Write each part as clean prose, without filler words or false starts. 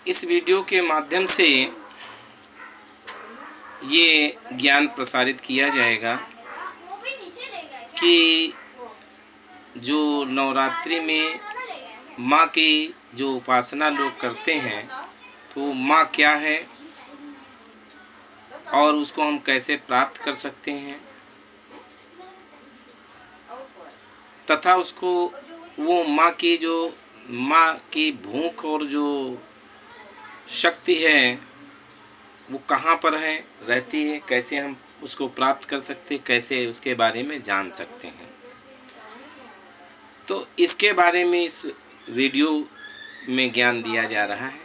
इस वीडियो के माध्यम से ये ज्ञान प्रसारित किया जाएगा कि जो नवरात्रि में माँ की जो उपासना लोग करते हैं तो माँ क्या है और उसको हम कैसे प्राप्त कर सकते हैं, तथा उसको वो माँ की भूख और जो शक्ति है वो कहाँ पर है, रहती है, कैसे हम उसको प्राप्त कर सकते, कैसे उसके बारे में जान सकते हैं। तो इसके बारे में इस वीडियो में ज्ञान दिया जा रहा है।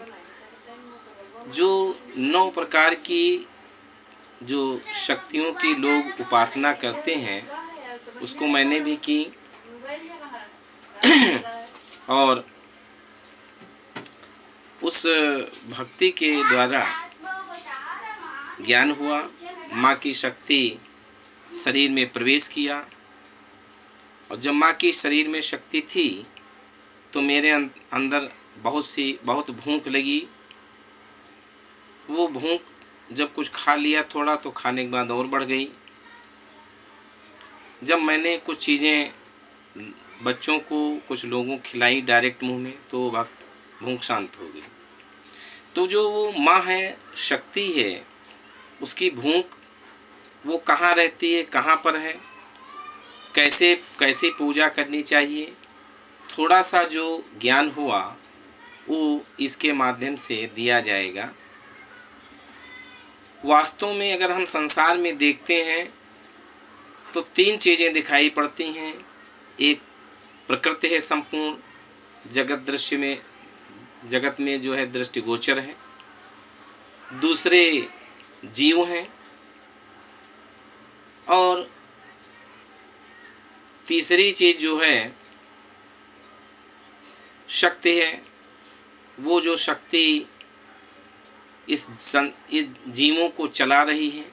जो 9 प्रकार की जो शक्तियों की लोग उपासना करते हैं उसको मैंने भी की और उस भक्ति के द्वारा ज्ञान हुआ, माँ की शक्ति शरीर में प्रवेश किया। और जब माँ की शरीर में शक्ति थी तो मेरे अंदर बहुत भूख लगी। वो भूख जब कुछ खा लिया थोड़ा तो खाने के बाद और बढ़ गई। जब मैंने कुछ चीज़ें बच्चों को कुछ लोगों खिलाई डायरेक्ट मुंह में तो भूख शांत हो गई। तो जो वो माँ है, शक्ति है, उसकी भूख वो कहाँ रहती है, कहाँ पर है, कैसे पूजा करनी चाहिए, थोड़ा सा जो ज्ञान हुआ वो इसके माध्यम से दिया जाएगा। वास्तव में अगर हम संसार में देखते हैं तो 3 चीज़ें दिखाई पड़ती हैं। एक प्रकृति है, संपूर्ण जगत में जो है दृष्टिगोचर है। दूसरे जीव हैं और तीसरी चीज़ जो है शक्ति है। वो जो शक्ति इस जीवों को चला रही है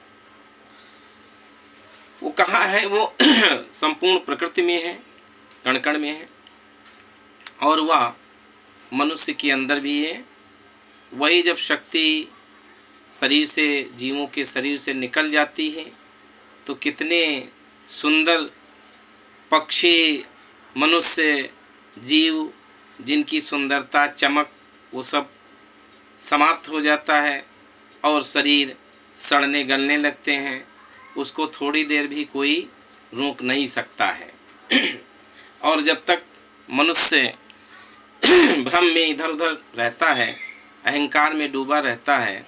वो कहाँ है, वो संपूर्ण प्रकृति में है, कण कण में है और वह मनुष्य के अंदर भी है। वही जब शक्ति जीवों के शरीर से निकल जाती है तो कितने सुंदर पक्षी, मनुष्य, जीव जिनकी सुंदरता, चमक वो सब समाप्त हो जाता है और शरीर सड़ने गलने लगते हैं। उसको थोड़ी देर भी कोई रोक नहीं सकता है। और जब तक मनुष्य भ्रम में इधर उधर रहता है, अहंकार में डूबा रहता है,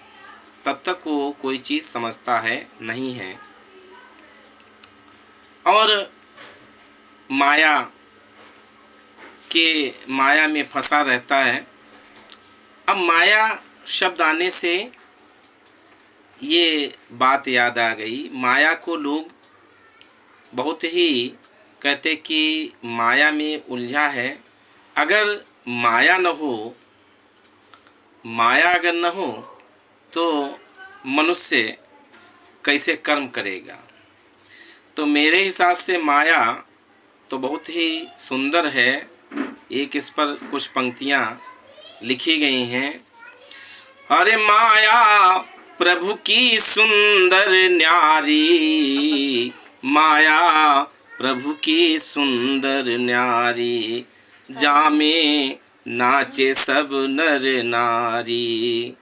तब तक वो कोई चीज़ समझता है नहीं है और माया में फंसा रहता है। अब माया शब्द आने से ये बात याद आ गई। माया को लोग बहुत ही कहते कि माया में उलझा है। अगर माया अगर न हो तो मनुष्य कैसे कर्म करेगा। तो मेरे हिसाब से माया तो बहुत ही सुंदर है। एक इस पर कुछ पंक्तियाँ लिखी गई हैं। अरे माया प्रभु की सुंदर न्यारी, माया प्रभु की सुंदर न्यारी, जामे नाचे सब नर नारी।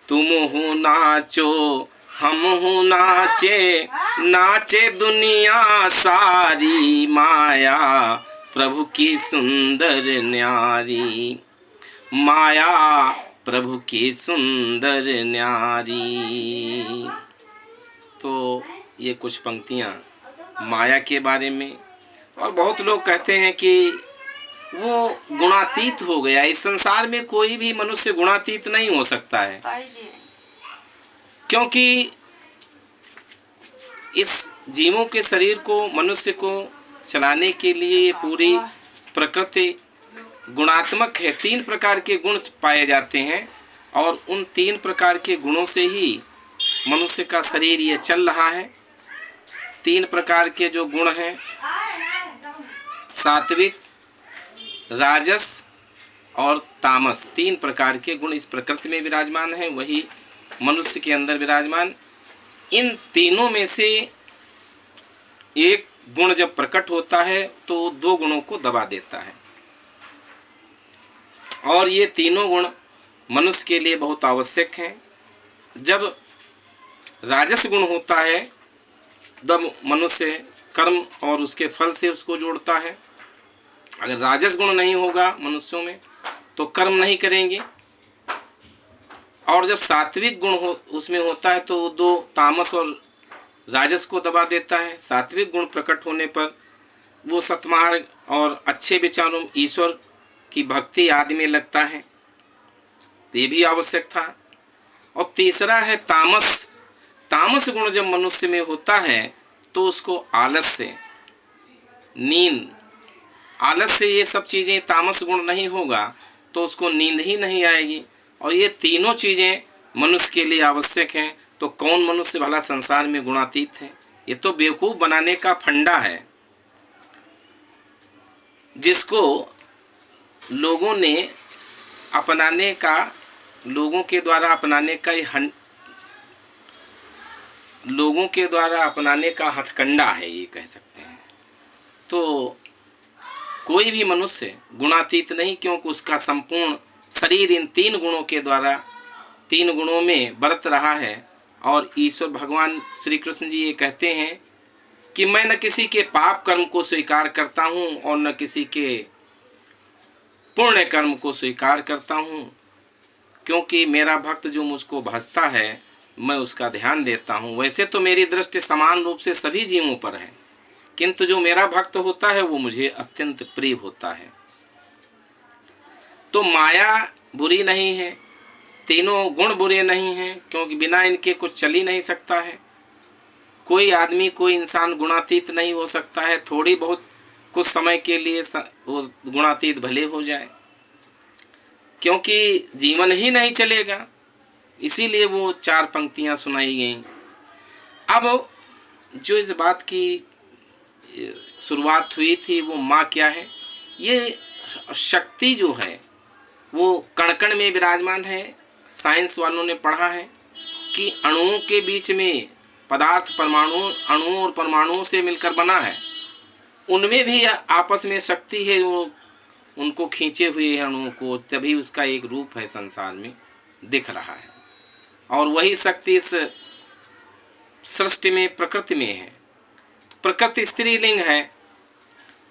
तुम हो नाचो हम हो नाचे, नाचे दुनिया सारी, माया प्रभु की सुंदर न्यारी, माया प्रभु की सुंदर न्यारी। तो ये कुछ पंक्तियाँ माया के बारे में। और बहुत लोग कहते हैं कि वो गुणातीत हो गया। इस संसार में कोई भी मनुष्य गुणातीत नहीं हो सकता है, क्योंकि इस जीवों के शरीर को, मनुष्य को चलाने के लिए ये पूरी प्रकृति गुणात्मक है। 3 प्रकार के गुण पाए जाते हैं और उन 3 प्रकार के गुणों से ही मनुष्य का शरीर ये चल रहा है। 3 प्रकार के जो गुण हैं, सात्विक, राजस और तामस, 3 प्रकार के गुण इस प्रकृति में विराजमान हैं, वही मनुष्य के अंदर विराजमान। इन तीनों में से एक गुण जब प्रकट होता है तो 2 गुणों को दबा देता है, और ये तीनों गुण मनुष्य के लिए बहुत आवश्यक हैं। जब राजस गुण होता है तब मनुष्य कर्म और उसके फल से उसको जोड़ता है। अगर राजस गुण नहीं होगा मनुष्यों में तो कर्म नहीं करेंगे। और जब सात्विक गुण उसमें होता है तो 2 तामस और राजस को दबा देता है। सात्विक गुण प्रकट होने पर वो सत्मार्ग और अच्छे विचारों, ईश्वर की भक्ति आदि में लगता है, तो ये भी आवश्यक था। और तीसरा है तामस। तामस गुण जब मनुष्य में होता है तो उसको आलस्य, नींद, आलस्य, ये सब चीज़ें, तामस गुण नहीं होगा तो उसको नींद ही नहीं आएगी। और ये तीनों चीज़ें मनुष्य के लिए आवश्यक हैं। तो कौन मनुष्य भला संसार में गुणातीत है? ये तो बेवकूफ़ बनाने का फंडा है, जिसको लोगों ने अपनाने का, लोगों के द्वारा अपनाने का हथकंडा है, ये कह सकते हैं। तो कोई भी मनुष्य गुणातीत नहीं, क्योंकि उसका संपूर्ण शरीर इन 3 गुणों के द्वारा, 3 गुणों में बरत रहा है। और ईश्वर भगवान श्री कृष्ण जी ये कहते हैं कि मैं न किसी के पाप कर्म को स्वीकार करता हूँ और न किसी के पुण्य कर्म को स्वीकार करता हूँ, क्योंकि मेरा भक्त जो मुझको भजता है मैं उसका ध्यान देता हूँ। वैसे तो मेरी दृष्टि समान रूप से सभी जीवों पर है, किंतु जो मेरा भक्त होता है वो मुझे अत्यंत प्रिय होता है। तो माया बुरी नहीं है, तीनों गुण बुरे नहीं हैं, क्योंकि बिना इनके कुछ चल ही नहीं सकता है। कोई आदमी, कोई इंसान गुणातीत नहीं हो सकता है। थोड़ी बहुत कुछ समय के लिए वो गुणातीत भले हो जाए, क्योंकि जीवन ही नहीं चलेगा, इसीलिए वो 4 पंक्तियां सुनाई गईं। अब जो इस बात की शुरुआत हुई थी वो माँ क्या है, ये शक्ति जो है वो कण कण में विराजमान है। साइंस वालों ने पढ़ा है कि अणुओं के बीच में पदार्थ परमाणु, अणुओं और परमाणुओं से मिलकर बना है, उनमें भी आपस में शक्ति है, वो उनको खींचे हुए है अणुओं को, तभी उसका एक रूप है संसार में दिख रहा है। और वही शक्ति इस सृष्टि में, प्रकृति में है। प्रकृति स्त्रीलिंग है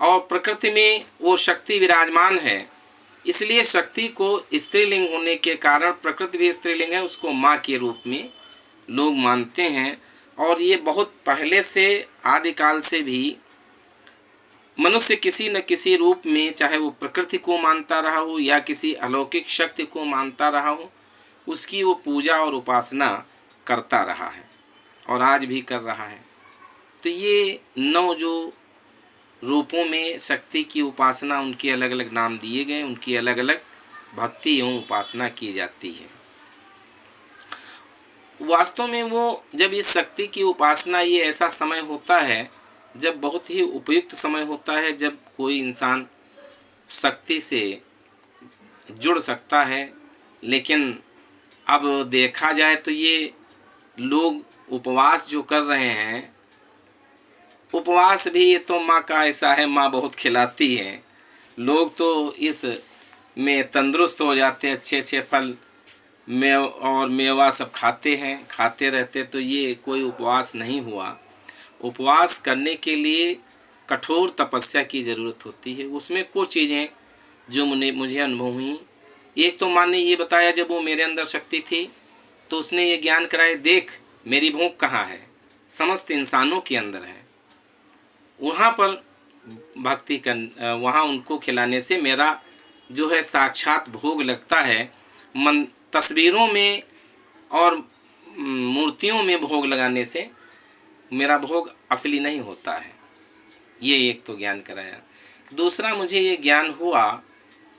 और प्रकृति में वो शक्ति विराजमान है, इसलिए शक्ति को स्त्रीलिंग होने के कारण प्रकृति भी स्त्रीलिंग है, उसको माँ के रूप में लोग मानते हैं। और ये बहुत पहले से, आदिकाल से भी मनुष्य किसी न किसी रूप में, चाहे वो प्रकृति को मानता रहा हो या किसी अलौकिक शक्ति को मानता रहा हो, उसकी वो पूजा और उपासना करता रहा है और आज भी कर रहा है। तो ये 9 जो रूपों में शक्ति की उपासना, उनके अलग अलग नाम दिए गए, उनकी अलग अलग भक्ति एवं उपासना की जाती है। वास्तव में वो जब इस शक्ति की उपासना, ये ऐसा समय होता है जब बहुत ही उपयुक्त समय होता है, जब कोई इंसान शक्ति से जुड़ सकता है। लेकिन अब देखा जाए तो ये लोग उपवास जो कर रहे हैं, उपवास भी ये तो माँ का ऐसा है, माँ बहुत खिलाती है। लोग तो इस में तंदुरुस्त हो जाते हैं, अच्छे अच्छे फल और मेवा सब खाते हैं, खाते रहते। तो ये कोई उपवास नहीं हुआ। उपवास करने के लिए कठोर तपस्या की ज़रूरत होती है। उसमें कुछ चीज़ें जो मुझे अनुभव हुई, एक तो माँ ने ये बताया, जब वो मेरे अंदर शक्ति थी तो उसने ये ज्ञान कराया, देख मेरी भूख कहाँ है, समस्त इंसानों के अंदर है। वहाँ पर भक्ति कर, वहाँ उनको खिलाने से मेरा जो है साक्षात भोग लगता है। मन तस्वीरों में और मूर्तियों में भोग लगाने से मेरा भोग असली नहीं होता है। ये एक तो ज्ञान कराया। दूसरा मुझे ये ज्ञान हुआ,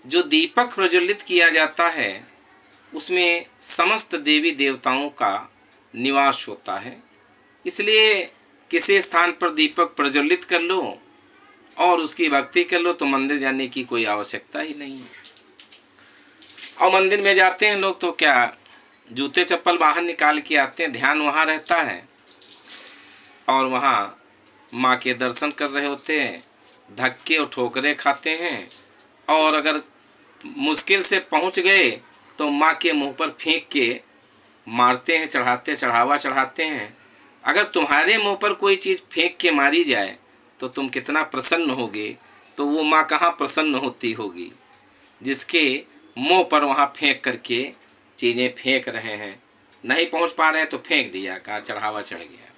जो दीपक प्रज्वलित किया जाता है उसमें समस्त देवी देवताओं का निवास होता है, इसलिए किसी स्थान पर दीपक प्रज्वलित कर लो और उसकी भक्ति कर लो तो मंदिर जाने की कोई आवश्यकता ही नहीं है। और मंदिर में जाते हैं लोग तो क्या जूते चप्पल बाहर निकाल के आते हैं, ध्यान वहाँ रहता है और वहाँ माँ के दर्शन कर रहे होते हैं, धक्के और ठोकरे खाते हैं और अगर मुश्किल से पहुँच गए तो माँ के मुंह पर फेंक के मारते हैं, चढ़ावा चढ़ाते हैं। अगर तुम्हारे मुंह पर कोई चीज़ फेंक के मारी जाए तो तुम कितना प्रसन्न होगे, तो वो माँ कहाँ प्रसन्न होती होगी जिसके मुंह पर वहाँ फेंक करके चीज़ें फेंक रहे हैं, नहीं पहुँच पा रहे हैं तो फेंक दिया, कहा चढ़ावा चढ़ गया।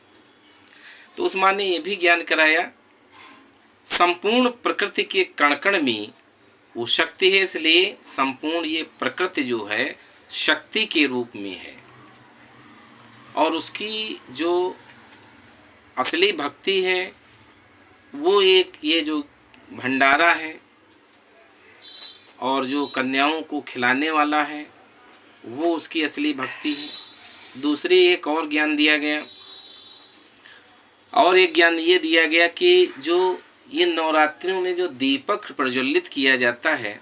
तो उस माँ ने ये भी ज्ञान कराया संपूर्ण प्रकृति के कण कण में वो शक्ति है, इसलिए संपूर्ण ये प्रकृति जो है शक्ति के रूप में है और उसकी जो असली भक्ति है वो एक ये जो भंडारा है और जो कन्याओं को खिलाने वाला है वो उसकी असली भक्ति है। दूसरी एक और ज्ञान दिया गया और एक ज्ञान ये दिया गया कि जो ये नवरात्रियों में जो दीपक प्रज्वलित किया जाता है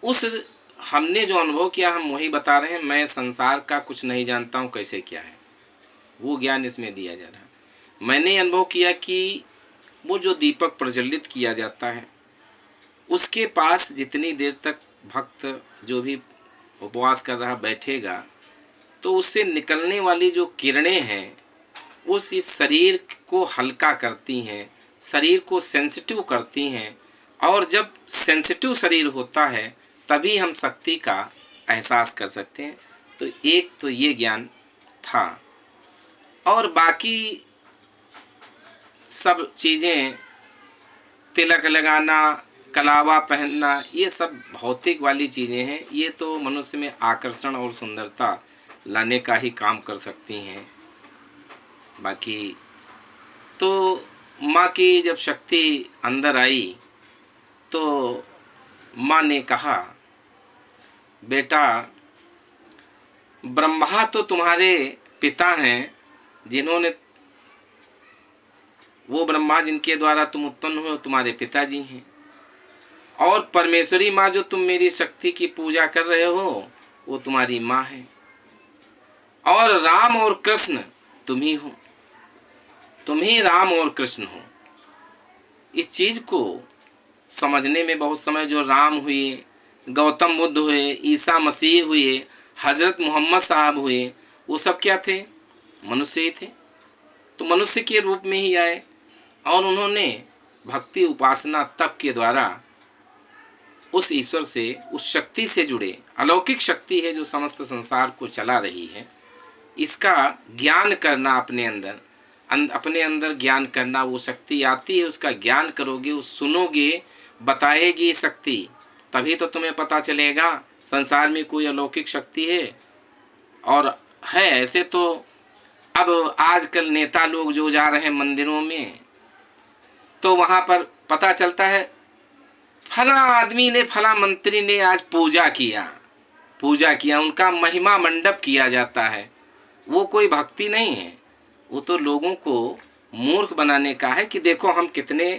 उस हमने जो अनुभव किया हम वही बता रहे हैं। मैं संसार का कुछ नहीं जानता हूँ कैसे क्या है, वो ज्ञान इसमें दिया जा रहा है। मैंने अनुभव किया कि वो जो दीपक प्रज्वलित किया जाता है उसके पास जितनी देर तक भक्त जो भी उपवास कर रहा बैठेगा तो उससे निकलने वाली जो किरणें हैं उस इस शरीर को हल्का करती हैं, शरीर को सेंसिटिव करती हैं और जब सेंसिटिव शरीर होता है तभी हम शक्ति का एहसास कर सकते हैं। तो एक तो ये ज्ञान था और बाकी सब चीज़ें तिलक लगाना, कलावा पहनना, ये सब भौतिक वाली चीज़ें हैं। ये तो मनुष्य में आकर्षण और सुंदरता लाने का ही काम कर सकती हैं। बाकी तो माँ की जब शक्ति अंदर आई तो माँ ने कहा बेटा ब्रह्मा तो तुम्हारे पिता हैं, जिन्होंने वो ब्रह्मा जिनके द्वारा तुम उत्पन्न हुए तुम्हारे पिताजी हैं और परमेश्वरी माँ जो तुम मेरी शक्ति की पूजा कर रहे हो वो तुम्हारी माँ है और राम और कृष्ण तुम ही हो, तुम ही राम और कृष्ण हो। इस चीज़ को समझने में बहुत समय, जो राम हुए, गौतम बुद्ध हुए, ईसा मसीह हुए, हज़रत मोहम्मद साहब हुए, वो सब क्या थे? मनुष्य ही थे। तो मनुष्य के रूप में ही आए और उन्होंने भक्ति उपासना तप के द्वारा उस ईश्वर से, उस शक्ति से जुड़े, अलौकिक शक्ति है जो समस्त संसार को चला रही है, इसका ज्ञान करना अपने अंदर ज्ञान करना। वो शक्ति आती है, उसका ज्ञान करोगे, उस सुनोगे, बताएगी शक्ति, तभी तो तुम्हें पता चलेगा संसार में कोई अलौकिक शक्ति है। और है ऐसे तो अब आजकल नेता लोग जो जा रहे हैं मंदिरों में तो वहाँ पर पता चलता है फला आदमी ने, फला मंत्री ने आज पूजा किया, उनका महिमा मंडप किया जाता है। वो कोई भक्ति नहीं है, वो तो लोगों को मूर्ख बनाने का है कि देखो हम कितने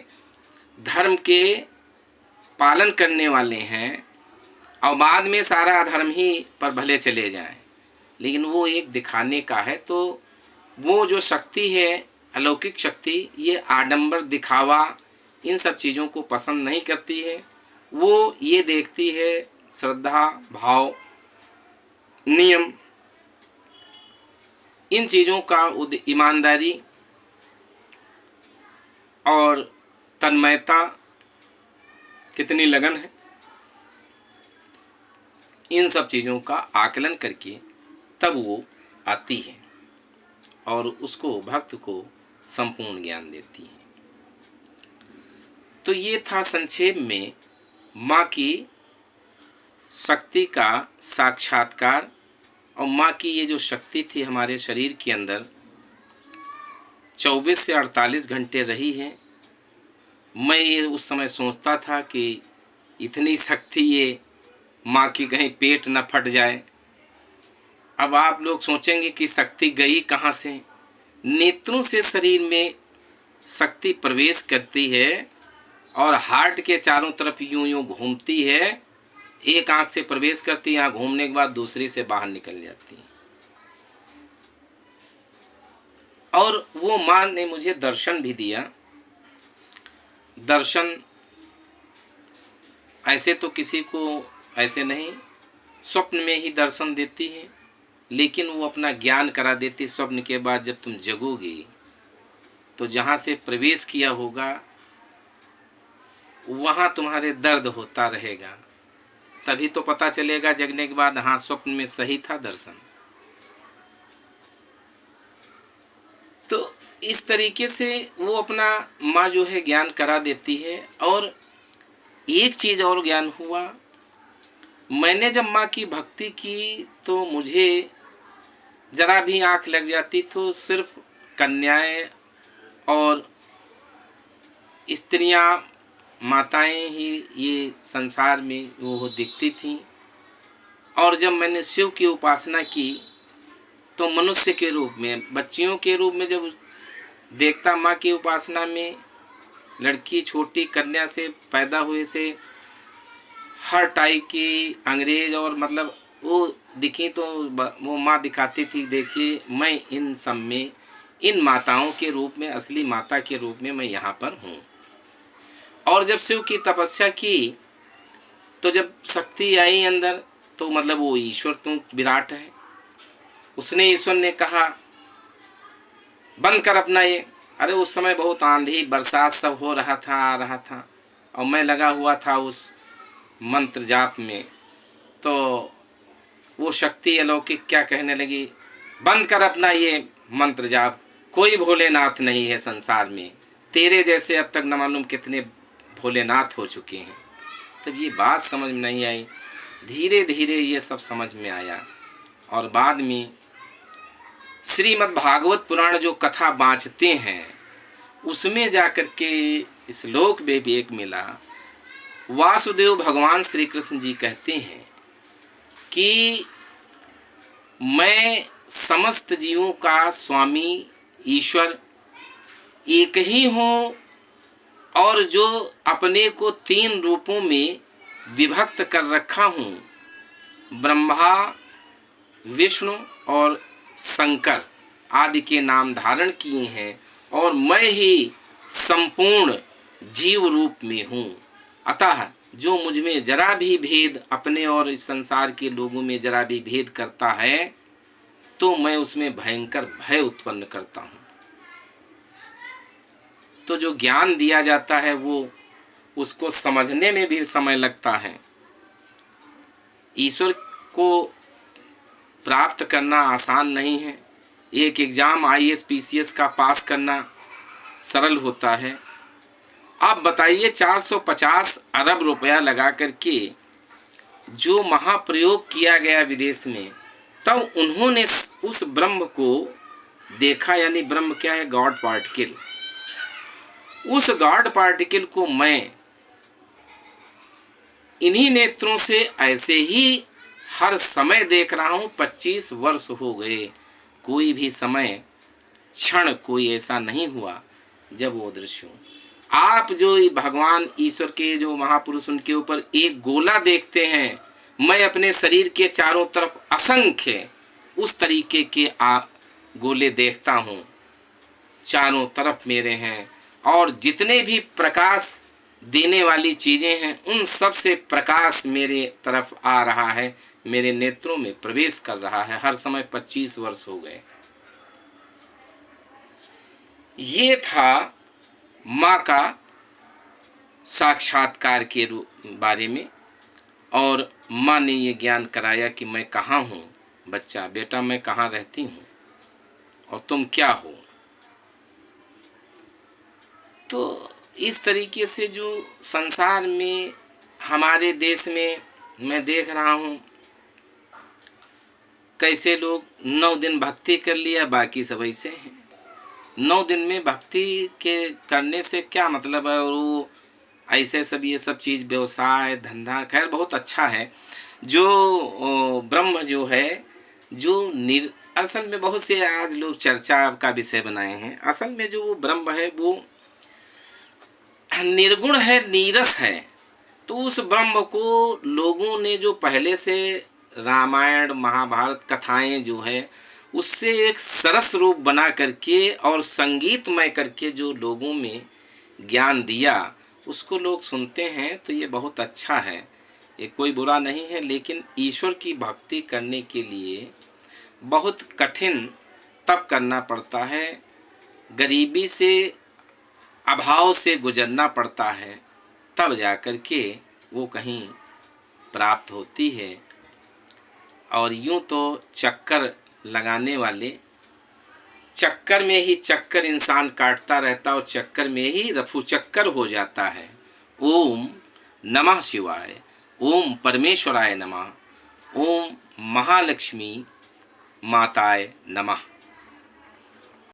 धर्म के पालन करने वाले हैं और बाद में सारा धर्म ही पर भले चले जाएं। लेकिन वो एक दिखाने का है। तो वो जो शक्ति है, अलौकिक शक्ति, ये आडंबर, दिखावा, इन सब चीज़ों को पसंद नहीं करती है। वो ये देखती है श्रद्धा, भाव, नियम, इन चीज़ों का, ईमानदारी और तन्मयता, कितनी लगन है, इन सब चीज़ों का आकलन करके तब वो आती है और उसको, भक्त को संपूर्ण ज्ञान देती है। तो ये था संक्षेप में माँ की शक्ति का साक्षात्कार। और माँ की ये जो शक्ति थी हमारे शरीर के अंदर 24 से 48 घंटे रही है। मैं ये उस समय सोचता था कि इतनी शक्ति ये माँ की, कहीं पेट न फट जाए। अब आप लोग सोचेंगे कि शक्ति गई कहाँ से? नेत्रों से शरीर में शक्ति प्रवेश करती है और हार्ट के चारों तरफ यूं यूं घूमती है एक आंख से प्रवेश करती, यहाँ घूमने के बाद दूसरी से बाहर निकल जाती है। और वो माँ ने मुझे दर्शन भी दिया। दर्शन ऐसे तो किसी को ऐसे नहीं, स्वप्न में ही दर्शन देती है, लेकिन वो अपना ज्ञान करा देती। स्वप्न के बाद जब तुम जगोगे तो जहाँ से प्रवेश किया होगा वहाँ तुम्हारे दर्द होता रहेगा, तभी तो पता चलेगा जगने के बाद, हाँ स्वप्न में सही था दर्शन। तो इस तरीके से वो अपना माँ जो है ज्ञान करा देती है। और एक चीज़ और ज्ञान हुआ, मैंने जब माँ की भक्ति की तो मुझे जरा भी आँख लग जाती तो सिर्फ कन्याएं और स्त्रियां, माताएं ही ये संसार में वो दिखती थीं। और जब मैंने शिव की उपासना की तो मनुष्य के रूप में, बच्चियों के रूप में जब देखता माँ की उपासना में, लड़की छोटी कन्या से पैदा हुए से हर टाइप की अंग्रेज और मतलब वो दिखी तो वो माँ दिखाती थी, देखिए मैं इन सब में, इन माताओं के रूप में, असली माता के रूप में मैं यहाँ पर हूँ। और जब शिव की तपस्या की तो जब शक्ति आई अंदर तो मतलब वो ईश्वर तुम विराट है। उसने, ईश्वर ने कहा बंद कर अपना ये। अरे उस समय बहुत आंधी बरसात सब हो रहा था, आ रहा था, और मैं लगा हुआ था उस मंत्र जाप में। तो वो शक्ति अलौकिक क्या कहने लगी, बंद कर अपना ये मंत्र जाप, कोई भोलेनाथ नहीं है संसार में, तेरे जैसे अब तक न मालूम कितने भोलेनाथ हो चुके हैं। तब ये बात समझ में नहीं आई, धीरे धीरे ये सब समझ में आया। और बाद में श्रीमद् भागवत पुराण जो कथा बाँचते हैं उसमें जाकर के श्लोक में भी एक मिला। वासुदेव भगवान श्री कृष्ण जी कहते हैं कि मैं समस्त जीवों का स्वामी ईश्वर एक ही हूँ, और जो अपने को 3 रूपों में विभक्त कर रखा हूँ, ब्रह्मा, विष्णु और शंकर आदि के नाम धारण किए हैं, और मैं ही संपूर्ण जीव रूप में हूँ। अतः जो मुझ में जरा भी भेद, अपने और इस संसार के लोगों में जरा भी भेद करता है तो मैं उसमें भयंकर भय उत्पन्न करता हूँ। तो जो ज्ञान दिया जाता है वो उसको समझने में भी समय लगता है। ईश्वर को प्राप्त करना आसान नहीं है। एक एग्ज़ाम IAS PCS का पास करना सरल होता है। आप बताइए 450 अरब रुपया लगा करके जो महाप्रयोग किया गया विदेश में, तब उन्होंने उस ब्रह्म को देखा, यानी ब्रह्म क्या है, गॉड पार्टिकल। उस गॉड पार्टिकल को मैं इन्हीं नेत्रों से ऐसे ही हर समय देख रहा हूँ। 25 वर्ष हो गए, कोई भी समय क्षण कोई ऐसा नहीं हुआ जब वो दृश्य हो। आप जो भगवान ईश्वर के जो महापुरुष उनके ऊपर एक गोला देखते हैं, मैं अपने शरीर के चारों तरफ असंख्य उस तरीके के गोले देखता हूँ, चारों तरफ मेरे हैं। और जितने भी प्रकाश देने वाली चीज़ें हैं उन सब से प्रकाश मेरे तरफ आ रहा है, मेरे नेत्रों में प्रवेश कर रहा है। हर समय 25 वर्ष हो गए। ये था माँ का साक्षात्कार के बारे में। और माँ ने ये ज्ञान कराया कि मैं कहाँ हूँ बच्चा, बेटा मैं कहाँ रहती हूँ और तुम क्या हो। तो इस तरीके से जो संसार में, हमारे देश में मैं देख रहा हूँ कैसे लोग 9 दिन भक्ति कर लिया, बाकी सब ऐसे हैं। 9 दिन में भक्ति के करने से क्या मतलब है, और वो ऐसे सब ये सब चीज़, व्यवसाय धंधा, खैर बहुत अच्छा है। जो ब्रह्म जो है, जो असल में बहुत से आज लोग चर्चा का विषय बनाए हैं। असल में जो वो ब्रह्म है वो निर्गुण है, नीरस है, तो उस ब्रह्म को लोगों ने जो पहले से रामायण महाभारत कथाएं जो है उससे एक सरस रूप बना करके और संगीतमय करके जो लोगों में ज्ञान दिया, उसको लोग सुनते हैं तो ये बहुत अच्छा है, ये कोई बुरा नहीं है। लेकिन ईश्वर की भक्ति करने के लिए बहुत कठिन तप करना पड़ता है, गरीबी से अभाव से गुजरना पड़ता है, तब जा कर के वो कहीं प्राप्त होती है। और यूं तो चक्कर लगाने वाले चक्कर में ही चक्कर इंसान काटता रहता और चक्कर में ही रफू चक्कर हो जाता है। ओम नमः शिवाय, ओम परमेश्वराय नमः, ओम महालक्ष्मी माताय नमः।